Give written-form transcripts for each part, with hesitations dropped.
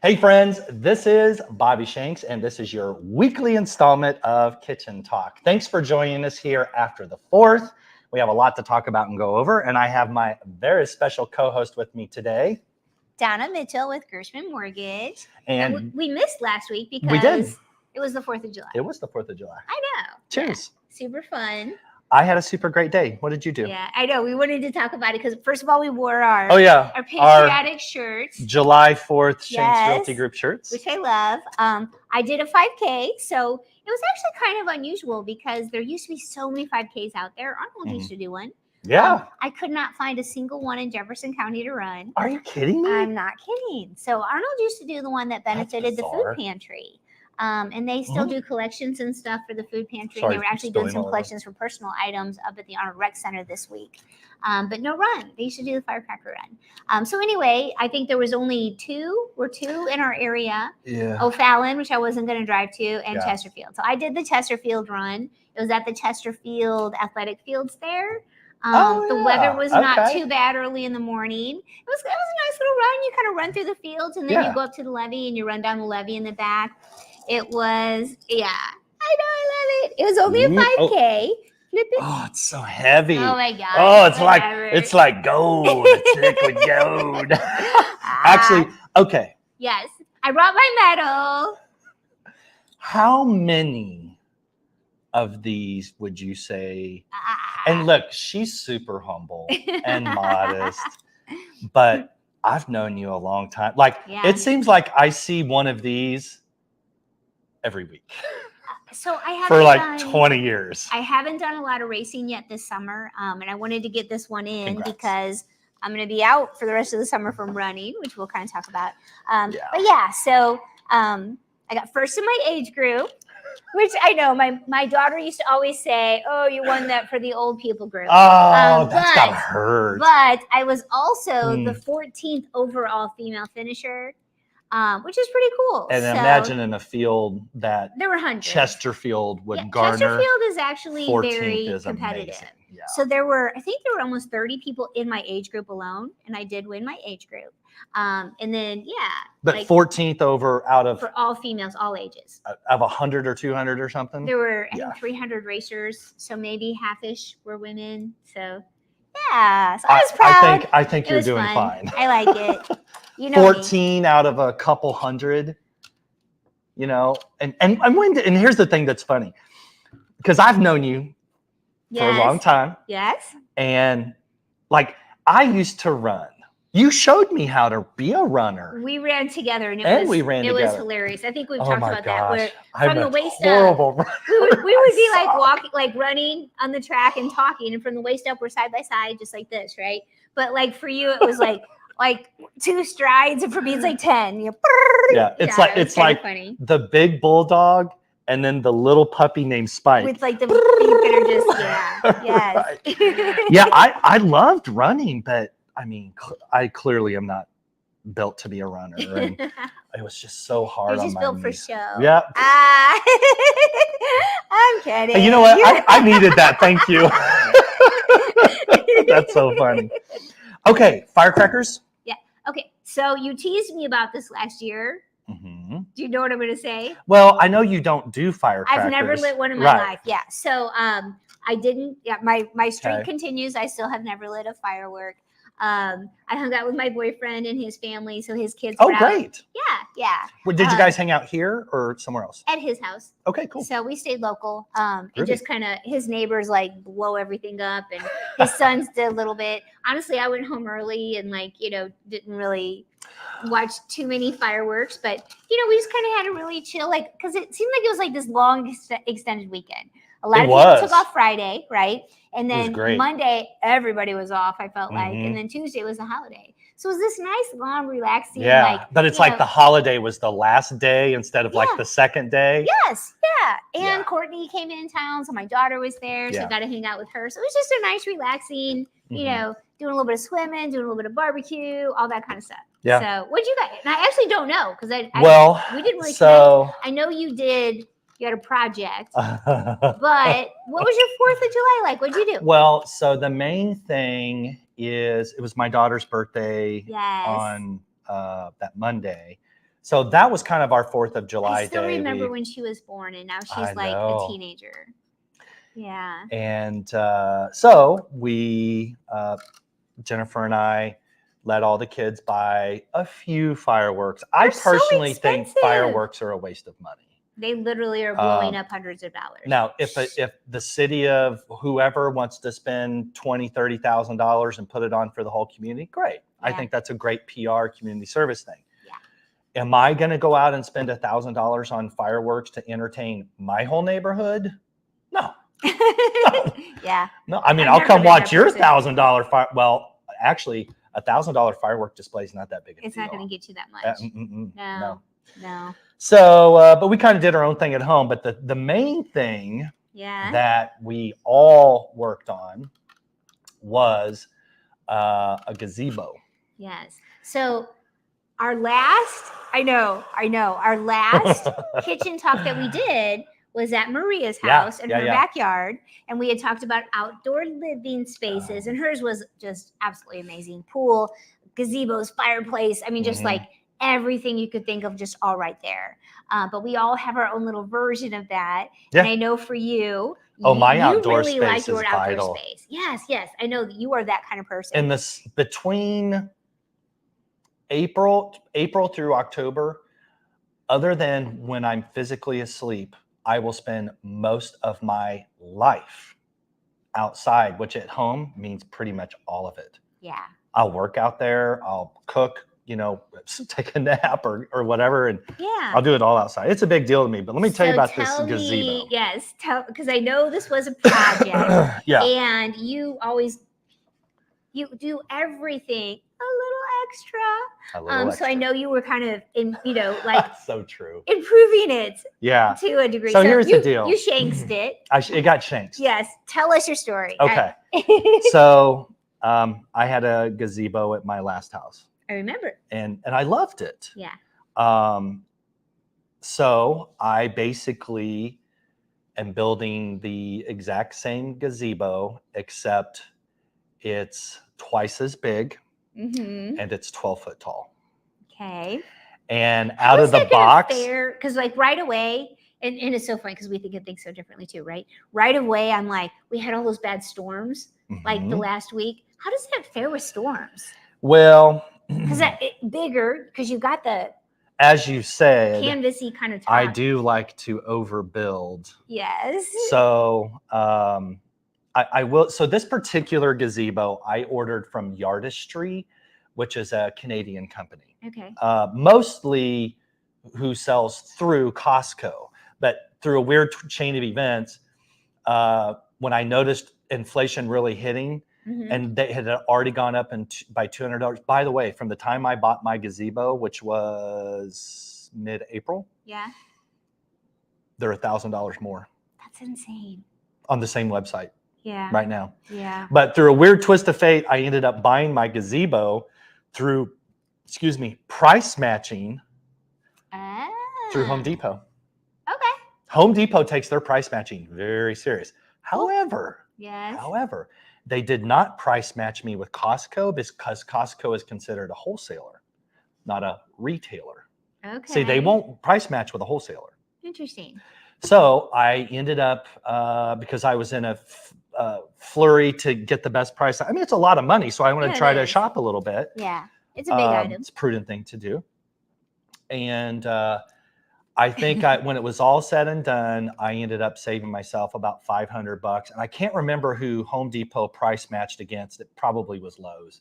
Hey friends, this is Bobby Shanks, and this is your weekly installment of Kitchen Talk. Thanks for joining us here after the 4th. We have a lot to talk about and go over, and I have my very special co-host with me today. Donna Mitchell with Gershman Mortgage. And we missed last week because we did. It was the 4th of July. It was the 4th of July. I know. Cheers. Yeah, super fun. I had a super great day. What did you do? Yeah, I know. We wanted to talk about it because first of all, we wore our patriotic shirts. July 4th Shanks Yes, Realty Group shirts. Which I love. I did a 5K, so it was actually kind of unusual because there used to be so many 5Ks out there. Arnold used to do one. Yeah. I could not find a single one in Jefferson County to run. Are you kidding me? I'm not kidding. So Arnold used to do the one that benefited the food pantry. And they still do collections and stuff for the food pantry. They were actually doing some collections for personal items up at the Arnold Rec Center this week. But no run. They used to do the firecracker run. So anyway, I think there was only two in our area. Yeah. O'Fallon, which I wasn't going to drive to, and Chesterfield. So I did the Chesterfield run. It was at the Chesterfield Athletic Fields there. The weather was not too bad early in the morning. It was a nice little run. You kind of run through the fields, and then you go up to the levee, and you run down the levee in the back. It was, I know, I love it. It was only a 5K. Flip it. Oh, it's so heavy. Oh my God. Oh, it's like gold. It's liquid gold. Actually, okay. Yes, I brought my medal. How many of these would you say? And look, she's super humble and modest, but I've known you a long time. It seems like I see one of these every week. So I haven't for like 20 years. I haven't done a lot of racing yet this summer, and I wanted to get this one in because I'm going to be out for the rest of the summer from running, which we'll kind of talk about. But yeah, so I got first in my age group, which I know my daughter used to always say, "Oh, you won that for the old people group." Oh, that's gotta hurt. But I was also the 14th overall female finisher. Which is pretty cool. And imagine in a field that there were hundreds. Chesterfield would garner. Chesterfield is actually very competitive. Yeah. So I think there were almost 30 people in my age group alone, and I did win my age group. And then but 14th over out of for all females, all ages. Of 100 or 200 or something. There were I think 300 racers, so maybe half-ish were women. So yeah, so I was proud. I think you're doing fine. I like it. 14 out of a couple hundred, and here's the thing that's funny, because I've known you for a long time. Yes. And I used to run. You showed me how to be a runner. We ran together, and it was hilarious. I think we've talked about that. Where from the waist up, we would be walking, running on the track and talking, and from the waist up, we're side by side, just like this, right? But for you, it was like 2 strides, and for me, it's like 10. Yeah, it's like funny. The big bulldog, and then the little puppy named Spike. With the feet that are just yes. Right. Yeah, I loved running, but I mean, I clearly am not built to be a runner, and it was just so hard. You're just built for show. Yeah. I'm kidding. And you know what? I needed that. Thank you. That's so funny. Okay, firecrackers. Yeah. Okay. So you teased me about this last year. Mm-hmm. Do you know what I'm going to say? Well, I know you don't do firecrackers. I've never lit one in my life. Yeah. So I didn't. Yeah. My streak continues. I still have never lit a firework. I hung out with my boyfriend and his family, so his kids were out. Great. Yeah. Well, did you guys hang out here or somewhere else? At his house. Okay, cool. So we stayed local. And just kind of his neighbors blow everything up, and his sons did a little bit. Honestly, I went home early and didn't really watch too many fireworks, but we just kind of had a really chill, because it seemed like it was this long extended weekend. A lot of people took off Friday, right? And then Monday, everybody was off, I felt like. And then Tuesday was a holiday. So it was this nice, long, relaxing, but it's the holiday was the last day instead of the second day. Yes, yeah. And Courtney came in town, so my daughter was there, so I got to hang out with her. So it was just a nice, relaxing, doing a little bit of swimming, doing a little bit of barbecue, all that kind of stuff. Yeah. So what'd you guys? And I actually don't know, because we didn't really connect. I know you did. You had a project, but what was your 4th of July like? What'd you do? Well, so the main thing is it was my daughter's birthday on that Monday. So that was kind of our 4th of July I still day. remember when she was born, and now I she's like a know. teenager. Yeah. And so we, Jennifer and I, let all the kids buy a few fireworks. I They're so personally think expensive. fireworks are a waste of money. They literally are blowing up hundreds of dollars. Now, if the city of whoever wants to spend $20,000, $30,000 and put it on for the whole community, great. I Yeah. think that's a great PR community service thing. Yeah. Am I going to go out and spend $1,000 on fireworks to entertain my whole neighborhood? No. Yeah. No, I mean, I've I'll never come been watch that your person. $1,000 fire. Well, actually, $1,000 firework display is not that big of a It's deal. not going to get you that much. No. No. So, but we kind of did our own thing at home. But the main thing Yeah. that we all worked on was a gazebo. Yes. So our last kitchen talk that we did was at Maria's house in her backyard, and we had talked about outdoor living spaces, and hers was just absolutely amazing. Pool, gazebos, fireplace. I mean, just like everything you could think of, just all right there. But we all have our own little version of that. Yeah. And I know for you, my you outdoor really space like your is outdoor vital. space. Yes, yes. I know that you are that kind of person. And this between April through October, other than when I'm physically asleep, I will spend most of my life outside, which at home means pretty much all of it. Yeah. I'll work out there, I'll cook, take a nap or whatever, and Yeah. I'll do it all outside. It's a big deal to me. But let me tell you about this gazebo. Yes, because I know this was a project. Yeah. And you do everything a little extra. So I know you were kind of so true. improving it. Yeah. To a degree. So here's the deal. You shanksed it. It got shanked. Yes. Tell us your story. Okay. So I had a gazebo at my last house. I remember. And I loved it. Yeah. So I basically am building the exact same gazebo, except it's twice as big and it's 12 foot tall. Okay. And out of the box. Because right away, and it's so funny because we think of things so differently too, right? Right away, I'm like, we had all those bad storms like the last week. How does that fare with storms? Well, because that bigger, because you got the, as you said, canvasy kind of top. I do like to overbuild. Yes. So I will. So this particular gazebo I ordered from Yardistry, which is a Canadian company. Okay. Mostly who sells through Costco, but through a weird chain of events, when I noticed inflation really hitting, and they had already gone up by $200. By the way, from the time I bought my gazebo, which was mid-April, they're $1,000 more. That's insane. On the same website. Yeah. Right now. Yeah. But through a weird twist of fate, I ended up buying my gazebo through, price matching through Home Depot. Okay. Home Depot takes their price matching very serious. However, they did not price match me with Costco because Costco is considered a wholesaler, not a retailer. Okay. See, they won't price match with a wholesaler. Interesting. So I ended up, because I was in a flurry to get the best price. I mean, it's a lot of money, so I want to try to shop a little bit. Yeah, it's a big item. It's a prudent thing to do. And I think when it was all said and done, I ended up saving myself about $500. And I can't remember who Home Depot price matched against. It probably was Lowe's.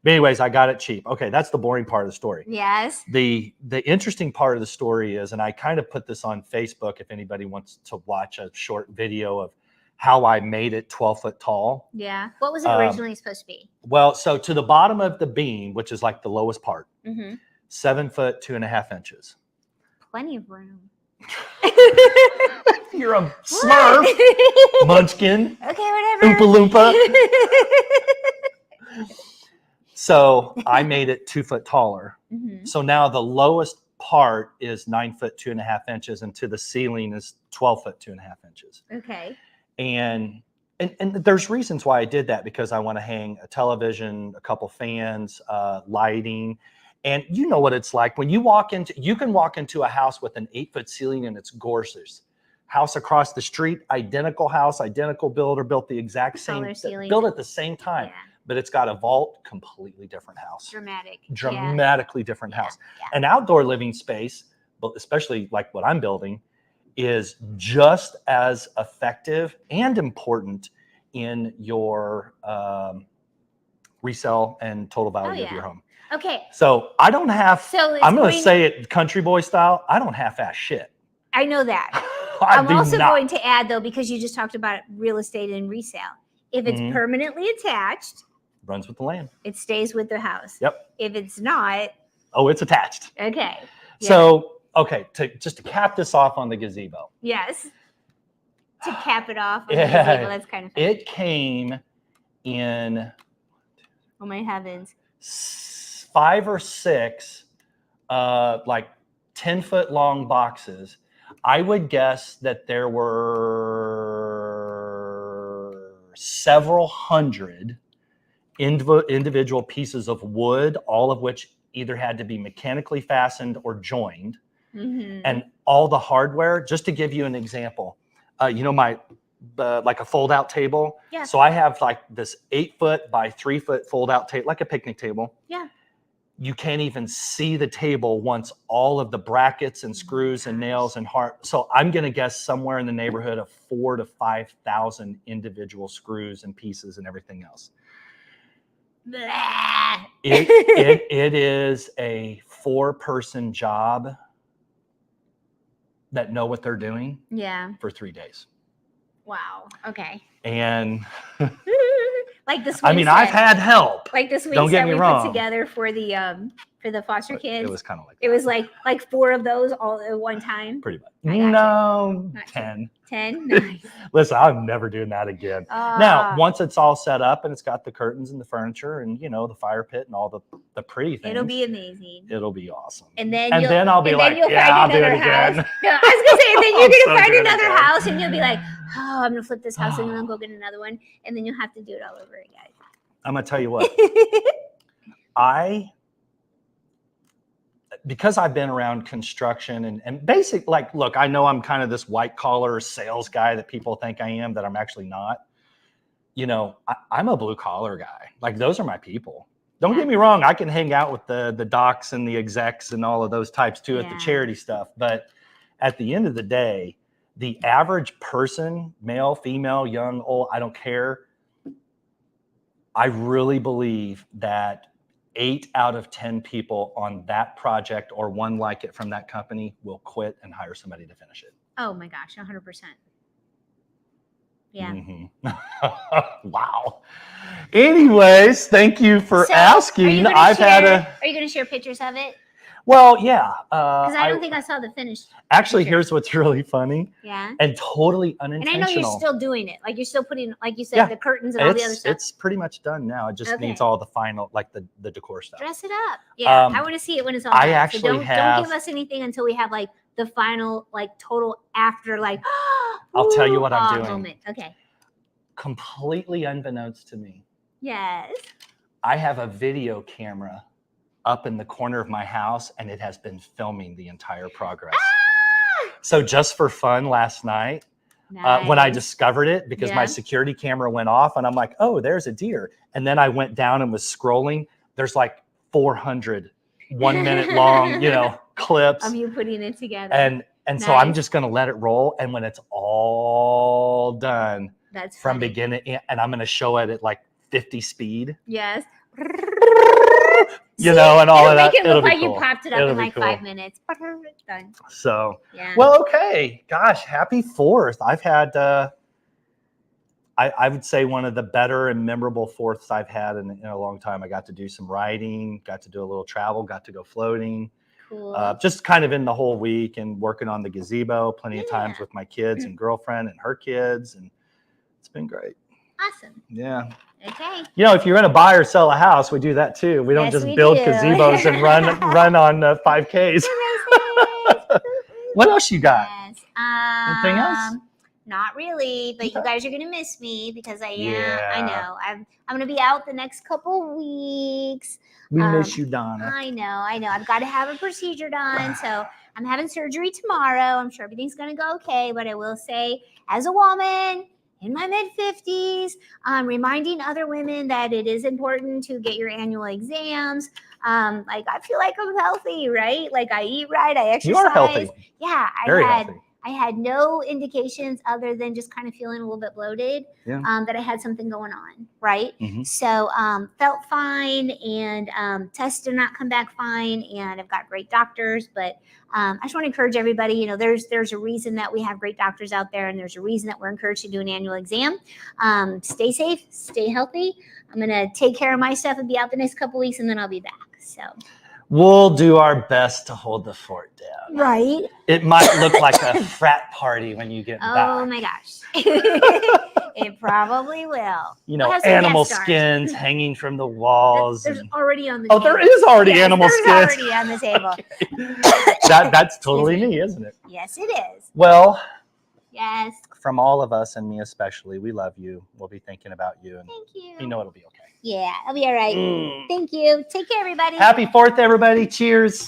But anyways, I got it cheap. Okay, that's the boring part of the story. Yes. The interesting part of the story is, and I kind of put this on Facebook if anybody wants to watch a short video of how I made it 12 foot tall. Yeah. What was it originally supposed to be? Well, so to the bottom of the beam, which is like the lowest part, 7 foot 2.5 inches. Plenty of room. You're a Smurf, Munchkin. Okay, whatever. Oompa Loompa. So I made it 2 foot taller. So now the lowest part is 9 foot 2.5 inches, and to the ceiling is 12 foot 2.5 inches. Okay. And there's reasons why I did that, because I want to hang a television, a couple fans, lighting. And you know what it's like when you can walk into a house with an 8-foot ceiling and it's gorgeous. House across the street, identical house, identical builder, built the exact same, built at the same time, but it's got a vault, completely different house. Dramatically different house. An outdoor living space, but especially like what I'm building, is just as effective and important in your resale and total value of your home. Okay. So I don't have, I'm going to say it country boy style, I don't half-ass shit. I know that. I'm also going to add, though, because you just talked about real estate and resale. If it's permanently attached, runs with the land. It stays with the house. Yep. If it's not, oh, it's attached. Okay. Yeah. So, okay, just to cap this off on the gazebo. Yes. To cap it off on the gazebo, that's kind of funny. It came in, oh my heavens, 5 or 6 like 10-foot long boxes. I would guess that there were several hundred individual pieces of wood, all of which either had to be mechanically fastened or joined. And all the hardware, just to give you an example, you know, my like a fold out table. Yeah. So I have like this 8-foot by 3-foot fold out table, like a picnic table. Yeah. You can't even see the table once all of the brackets and screws and nails and so I'm going to guess somewhere in the neighborhood of 4,000 to 5,000 individual screws and pieces and everything else. It is a 4-person job that know what they're doing. Yeah. For 3 days. Wow. Okay. And like this. I mean, I've had help. Like this week that we put together for the foster kids. It was kind of like that. It was like 4 of those all at one time. Pretty much. No, 10. 10. Nice. Listen, I'm never doing that again. Now, once it's all set up and it's got the curtains and the furniture and you know the fire pit and all the pretty things, it'll be amazing. It'll be awesome. And then I'll be like, yeah, I'll do it again. No, I was gonna say, and then you're gonna find another house and you'll be like, oh, I'm gonna flip this house and then I'll go get another one, and then you'll have to do it all over again. I'm gonna tell you what. Because I've been around construction and basic, like, look, I know I'm kind of this white collar sales guy that people think I am, that I'm actually not. You know, I'm a blue collar guy. Like, those are my people. Don't get me wrong. I can hang out with the docs and the execs and all of those types too at the charity stuff. But at the end of the day, the average person, male, female, young, old, I don't care. I really believe that 8 out of 10 people on that project or one like it from that company will quit and hire somebody to finish it. Oh my gosh, 100%. Yeah. Wow. Anyways, thank you for asking. Are you going to share pictures of it? Well, yeah. Because I don't think I saw the finished. Actually, here's what's really funny. Yeah. And totally unintentional. And I know you're still doing it. Like, you're still putting, like you said, the curtains and all the other stuff. It's pretty much done now. It just needs all the final, like the decor stuff. Dress it up. Yeah. I want to see it when it's all done. Actually don't give us anything until we have like the final, like, total after, like, I'll tell you what I'm doing. Moment. Okay. Completely unbeknownst to me. Yes. I have a video camera up in the corner of my house, and it has been filming the entire progress. So just for fun last night, when I discovered it, because my security camera went off, and I'm like, oh, there's a deer. And then I went down and was scrolling. There's like 400 1-minute long, clips. Of you putting it together. And so I'm just going to let it roll. And when it's all done, that's from beginning, and I'm going to show it at like 50 speed. Yes. And all of that. Make it look like you popped it up in like 5 minutes. Done. So, well, okay. Gosh, happy 4th. I've had, I would say, one of the better and memorable 4ths I've had in a long time. I got to do some riding, got to do a little travel, got to go floating. Cool. Just kind of in the whole week and working on the gazebo plenty of times with my kids and girlfriend and her kids. And it's been great. Awesome. Yeah. Okay. If you're going to buy or sell a house, we do that too. We don't just build gazebos and run on 5Ks. What else you got? Yes. Anything else? Not really, but you Okay. guys are gonna miss me because I am. Yeah. I know. I'm gonna be out the next couple weeks. We miss you, Donna. I know. I've got to have a procedure done, so I'm having surgery tomorrow. I'm sure everything's gonna go okay, but I will say, as a woman in my mid 50s, reminding other women that it is important to get your annual exams. Like I feel like I'm healthy, right? Like I eat right, I exercise. You are healthy. Yeah, Very healthy. I had no indications other than just kind of feeling a little bit bloated, Yeah. that I had something going on, right? Mhm. So felt fine, and tests did not come back fine, and I've got great doctors. But I just want to encourage everybody, you know, there's a reason that we have great doctors out there, and there's a reason that we're encouraged to do an annual exam. Stay safe, stay healthy. I'm going to take care of my stuff and be out the next couple weeks, and then I'll be back. So We'll do our best to hold the fort down. right. It might look like a frat party when you get Oh back. my gosh. It probably will. You know, We'll have some animal guest stars. skins hanging from the walls. There's and- already on the Oh, table. there is already Yes, animal there's skins. already on the table. That's totally me, isn't it? Yes, it is. Well, Yes. from all of us and me especially, we love you. We'll be thinking about you, and Thank you. you know it'll be okay. Yeah, I'll be all right. Mm. Thank you. Take care, everybody. Happy 4th, everybody. Cheers.